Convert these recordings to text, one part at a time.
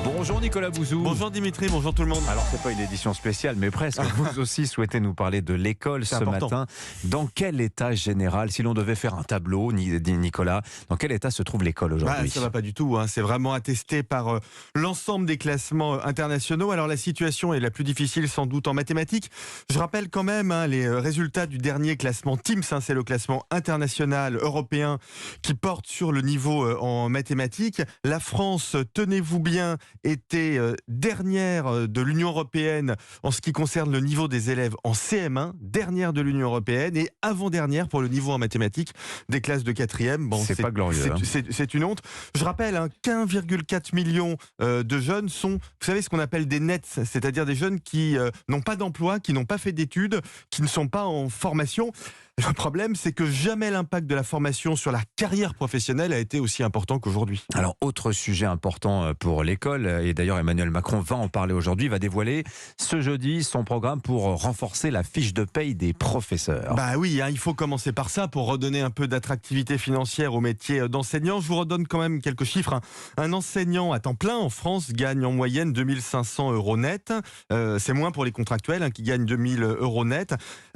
Bonjour Nicolas Bouzou. Bonjour Dimitri, bonjour tout le monde. Alors c'est pas une édition spéciale mais presque. Vous aussi souhaitez nous parler de l'école ce matin. Dans quel état général, si l'on devait faire un tableau, Nicolas, dans quel état se trouve l'école aujourd'hui? Ça va pas du tout, c'est vraiment attesté par l'ensemble des classements internationaux. Alors la situation est la plus difficile sans doute en mathématiques. Je rappelle quand même les résultats du dernier classement TIMSS, c'est le classement international européen qui porte sur le niveau en mathématiques. La France, tenez-vous bien, était dernière de l'Union européenne en ce qui concerne le niveau des élèves en CM1, dernière de l'Union européenne et avant-dernière pour le niveau en mathématiques des classes de 4e. Bon, c'est pas glorieux. C'est une honte. Je rappelle qu'1,4 million de jeunes sont, vous savez, ce qu'on appelle des nets, c'est-à-dire des jeunes qui n'ont pas d'emploi, qui n'ont pas fait d'études, qui ne sont pas en formation. Le problème, c'est que jamais l'impact de la formation sur la carrière professionnelle a été aussi important qu'aujourd'hui. Alors, autre sujet important pour l'école, et d'ailleurs Emmanuel Macron va en parler aujourd'hui, va dévoiler ce jeudi son programme pour renforcer la fiche de paye des professeurs. Bah oui, il faut commencer par ça pour redonner un peu d'attractivité financière au métier d'enseignant. Je vous redonne quand même quelques chiffres. Un enseignant à temps plein en France gagne en moyenne 2500 € net. C'est moins pour les contractuels qui gagnent 2000 € net.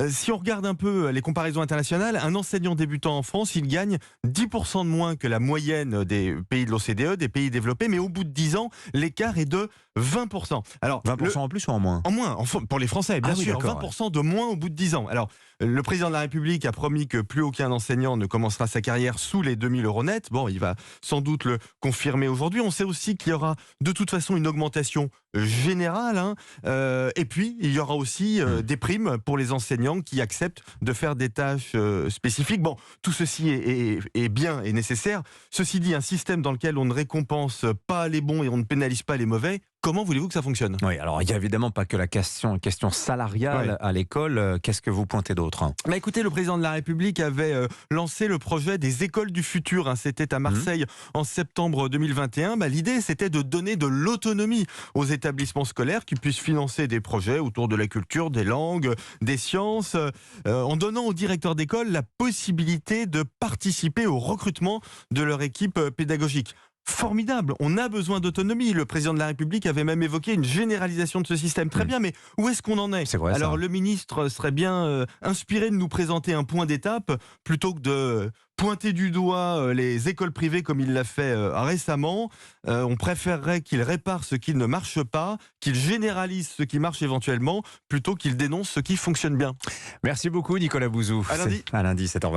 Si on regarde un peu les comparaisons internationales, un enseignant débutant en France, il gagne 10% de moins que la moyenne des pays de l'OCDE, des pays développés, mais au bout de 10 ans, l'écart est de 20%. Alors, 20% en plus ou en moins? En moins, pour les Français, bien sûr. Oui, 20% de moins au bout de 10 ans. Alors, le président de la République a promis que plus aucun enseignant ne commencera sa carrière sous les 2000 € net. Bon, il va sans doute le confirmer aujourd'hui. On sait aussi qu'il y aura de toute façon une augmentation générale. Et puis, il y aura aussi des primes pour les enseignants qui acceptent de faire des tâches spécifiques. Bon, tout ceci est bien et nécessaire. Ceci dit, un système dans lequel on ne récompense pas les bons et on ne pénalise pas les mauvais, comment voulez-vous que ça fonctionne? Oui, alors il n'y a évidemment pas que la question salariale à l'école. Qu'est-ce que vous pointez d'autre? Écoutez, le président de la République avait lancé le projet des écoles du futur. C'était à Marseille en septembre 2021. L'idée, c'était de donner de l'autonomie aux établissements scolaires qui puissent financer des projets autour de la culture, des langues, des sciences, en donnant aux directeurs d'école la possibilité de participer au recrutement de leur équipe pédagogique. Formidable, on a besoin d'autonomie. Le président de la République avait même évoqué une généralisation de ce système. Très bien, mais où est-ce qu'on en est? C'est vrai, alors ça. Le ministre serait bien inspiré de nous présenter un point d'étape plutôt que de pointer du doigt les écoles privées comme il l'a fait récemment. On préférerait qu'il répare ce qui ne marche pas, qu'il généralise ce qui marche éventuellement, plutôt qu'il dénonce ce qui fonctionne bien. Merci beaucoup Nicolas Bouzou. À lundi. À lundi, 7h20.